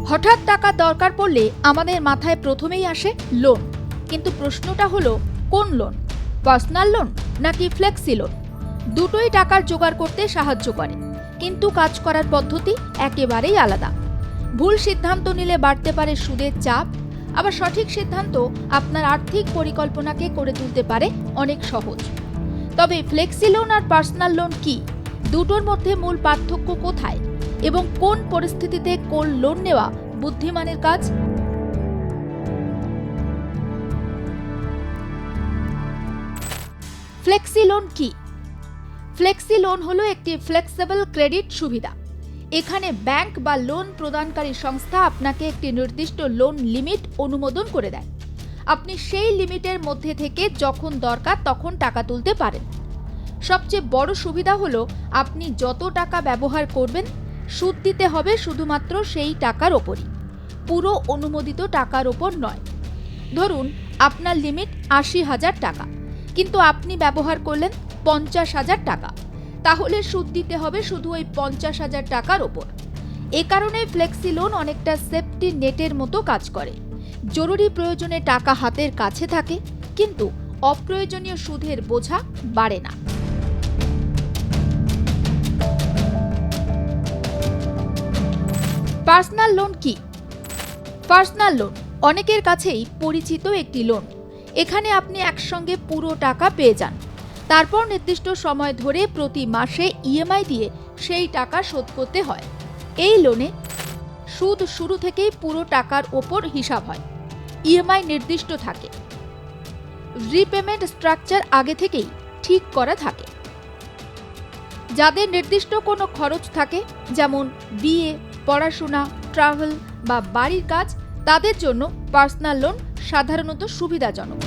হঠাৎ টাকা দরকার পড়লে আমাদের মাথায় প্রথমেই আসে লোন। কিন্তু প্রশ্নটা হলো, কোন লোন? পার্সোনাল লোন নাকি ফ্লেক্সি লোন? দুটোই টাকার জোগাড় করতে সাহায্য করে, কিন্তু কাজ করার পদ্ধতি একেবারেই আলাদা। ভুল সিদ্ধান্ত নিলে বাড়তে পারে সুদের চাপ, আবার সঠিক সিদ্ধান্ত আপনার আর্থিক পরিকল্পনাকে করে তুলতে পারে অনেক সহজ। তবে ফ্লেক্সি লোন আর পার্সোনাল লোন কি? দুটোর মধ্যে মূল পার্থক্য কোথায়? এবং কোন পরিস্থিতিতে কোন লোন নেওয়া বুদ্ধিমানের কাজ? ফ্লেক্সি লোন কি? ফ্লেক্সি লোন হলো একটি ফ্লেক্সিবল ক্রেডিট সুবিধা। এখানে ব্যাংক বা লোন প্রদানকারী সংস্থা আপনাকে একটি নির্দিষ্ট লোন লিমিট অনুমোদন করে দেয়। আপনি সেই লিমিটের মধ্যে থেকে যখন দরকার তখন টাকা তুলতে পারেন। সবচেয়ে বড় সুবিধা হলো, আপনি যত টাকা ব্যবহার করবেন সুদ দিতে হবে শুধুমাত্র সেই টাকার ওপরই, পুরো অনুমোদিত টাকার ওপর নয়। ধরুন আপনার লিমিট ৮০,০০০ টাকা, কিন্তু আপনি ব্যবহার করলেন ৫০,০০০ টাকা, তাহলে সুদ দিতে হবে শুধু ওই ৫০,০০০ টাকার ওপর। এ কারণে ফ্লেক্সি লোন অনেকটা সেফটি নেটের মতো কাজ করে। জরুরি প্রয়োজনে টাকা হাতের কাছে থাকে, কিন্তু অপ্রয়োজনীয় সুদের বোঝা বাড়ে না। পার্সোনাল লোন কি? পার্সোনাল লোন অনেকের কাছেই পরিচিত একটি লোন। এখানে আপনি একসঙ্গে পুরো টাকা পেয়ে যান, তারপর নির্দিষ্ট সময় ধরে প্রতি মাসে ইএমআই দিয়ে সেই টাকা শোধ করতে হয়। এই লোনে সুদ শুরু থেকেই পুরো টাকার ওপর হিসাব হয়, ইএমআই নির্দিষ্ট থাকে, রিপেমেন্ট স্ট্রাকচার আগে থেকেই ঠিক করা থাকে। যাদের নির্দিষ্ট কোনো খরচ থাকে, যেমন বিয়ে, পড়াশোনা, ট্রাভেল বা বাড়ির কাজ, তাদের জন্য পার্সোনাল লোন সাধারণত সুবিধাজনক।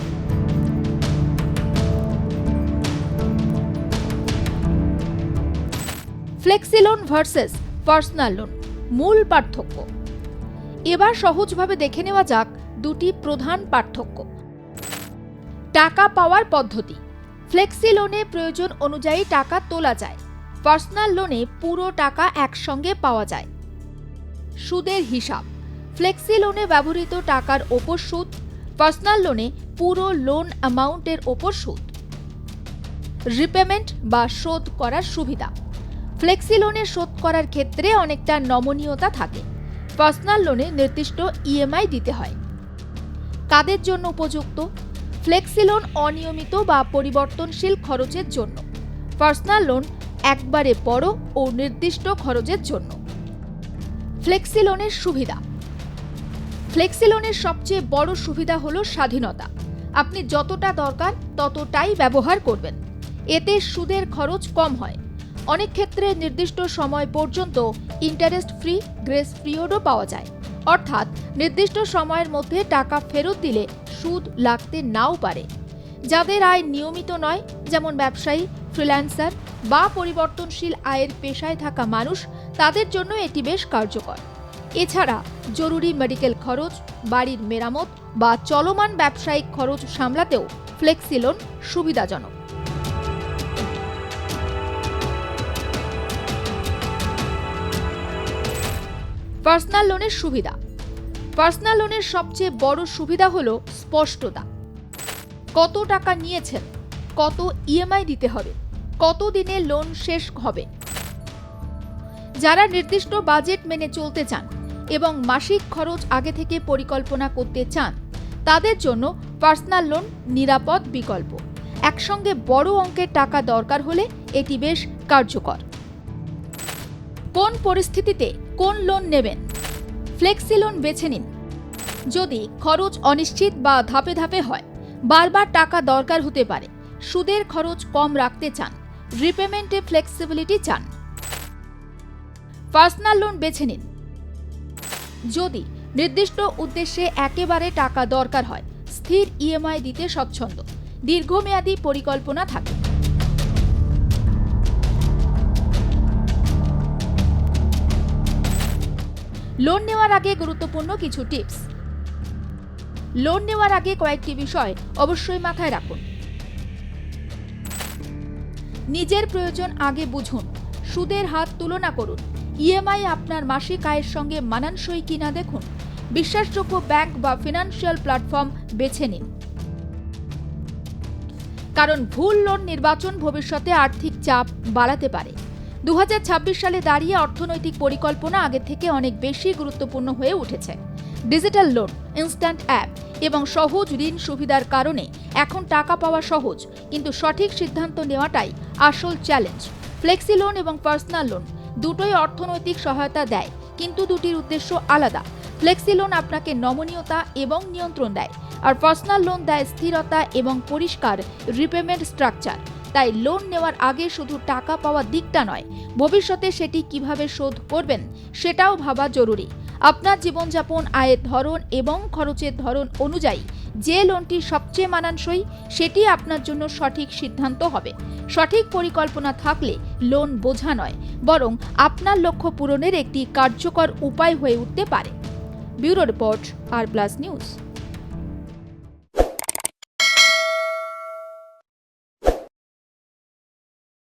Flexi loan versus personal loan, মূল পার্থক্য। এবার সহজভাবে দেখে নেওয়া যাক দুটি প্রধান পার্থক্য। টাকা পাওয়ার পদ্ধতি। ফ্লেক্সি লোনে প্রয়োজন অনুযায়ী টাকা তোলা যায়, পার্সোনাল লোনে পুরো টাকা একসঙ্গে পাওয়া যায়। সুদের হিসাব। ফ্লেক্সি লোনে ব্যবহৃত টাকার ওপর সুদ, পার্সোনাল লোনে পুরো লোন অ্যামাউন্টের ওপর সুদ। রিপেমেন্ট বা শোধ করার সুবিধা। ফ্লেক্সি লোনে শোধ করার ক্ষেত্রে অনেকটা নমনীয়তা থাকে, পার্সোনাল লোনে নির্দিষ্ট ইএমআই দিতে হয়। কাদের জন্য উপযুক্ত? ফ্লেক্সি লোন অনিয়মিত বা পরিবর্তনশীল খরচের জন্য, পার্সোনাল লোন একবারে বড় ও নির্দিষ্ট খরচের জন্য। ফ্লেক্সি লোনের সুবিধা। ফ্লেক্সি লোনের সবচেয়ে বড় সুবিধা হলো স্বাধীনতা। আপনি যতটা দরকার ততটাই ব্যবহার করবেন। এতে সুদের খরচ কম হয়। অনেক ক্ষেত্রে নির্দিষ্ট সময় পর্যন্ত ইন্টারেস্ট ফ্রি, গ্রেস পিরিয়ডও পাওয়া যায়। অর্থাৎ নির্দিষ্ট সময়ের মধ্যে টাকা ফেরত দিলে সুদ লাগতে নাও পারে। যাদের আয় নিয়মিত নয়, যেমন ব্যবসায়ী, ফ্রিল্যান্সার বা পরিবর্তনশীল আয়ের পেশায় থাকা মানুষ, তাদের জন্য এটি বেশ কার্যকর। এছাড়া জরুরি মেডিকেল খরচ, বাড়ির মেরামত বা চলমান ব্যবসায়িক খরচ সামলাতেও ফ্লেক্সি লোন সুবিধাজনক। পার্সোনাল লোনের সুবিধা। পার্সোনাল লোনের সবচেয়ে বড় সুবিধা হলো স্পষ্টতা। কত টাকা নিয়েছেন, কত ইএমআই দিতে হবে, কত দিনে লোন শেষ হবে। যারা নির্দিষ্ট বাজেট মেনে চলতে চান এবং মাসিক খরচ আগে থেকে পরিকল্পনা করতে চান, তাদের জন্য পার্সোনাল লোন নিরাপদ বিকল্প। একসঙ্গে বড় অঙ্কের টাকা দরকার হলে এটি বেশ কার্যকর। কোন পরিস্থিতিতে কোন লোন নেবেন? ফ্লেক্সি লোন বেছে নিন যদি খরচ অনিশ্চিত বা ধাপে ধাপে হয়, বারবার টাকা দরকার হতে পারে, সুদের খরচ কম রাখতে চান, রিপেমেন্টে ফ্লেক্সিবিলিটি চান। পার্সোনাল লোন বেছে নিন যদি নির্দিষ্ট উদ্দেশ্যে একেবারে টাকা দরকার হয়, স্থির ইএমআই দিতে স্বচ্ছন্দ, দীর্ঘমেয়াদী পরিকল্পনা থাকে। লোন নেওয়ার আগে গুরুত্বপূর্ণ কিছু টিপস। লোন নেওয়ার আগে কয়েকটি বিষয় অবশ্যই মাথায় রাখুন। নিজের প্রয়োজন আগে বুঝুন, সুদের হার তুলনা করুন ইএমআই আপনার মাসিক আয়ের সঙ্গে মানানসই কিনা দেখুন। বিশ্বাসযোগ্য ব্যাংক বা ফিনান্সিয়াল প্ল্যাটফর্ম বেছে নিন, কারণ ভুল লোন নির্বাচন ভবিষ্যতে আর্থিক চাপ বাড়াতে পারে। 2026 সালে দাঁড়িয়ে অর্থনৈতিক পরিকল্পনা আগের থেকে অনেক বেশি গুরুত্বপূর্ণ হয়ে উঠেছে। ডিজিটাল লোন, ইনস্ট্যান্ট অ্যাপ এবং সহজ ঋণ সুবিধার কারণে এখন টাকা পাওয়া সহজ, কিন্তু সঠিক সিদ্ধান্ত নেওয়াটাই আসল চ্যালেঞ্জ। ফ্লেক্সি লোন এবং পার্সোনাল লোন দুটোই অর্থনৈতিক সহায়তা দেয়, কিন্তু দুটির উদ্দেশ্য আলাদা। ফ্লেক্সি লোন আপনাকে নমনীয়তা এবং নিয়ন্ত্রণ দেয়, আর পার্সোনাল লোন দেয় স্থিরতা এবং পরিষ্কার রিপেমেন্ট স্ট্রাকচার। তাই লোন নেওয়ার আগে শুধু টাকা পাওয়ার দিকটা নয়, ভবিষ্যতে সেটি কিভাবে শোধ করবেন সেটাও ভাবা জরুরি। আপনার জীবনযাপন, আয়ের ধরন এবং খরচের ধরন অনুযায়ী যে লোনটি সবচেয়ে মানানসই সেটি আপনার জন্য সঠিক সিদ্ধান্ত হবে। সঠিক পরিকল্পনা থাকলে লোন বোঝা নয়, বরং আপনার লক্ষ্য পূরণের একটি কার্যকর উপায় হয়ে উঠতে পারে। ব্যুরো রিপোর্ট, আর প্লাস নিউজ।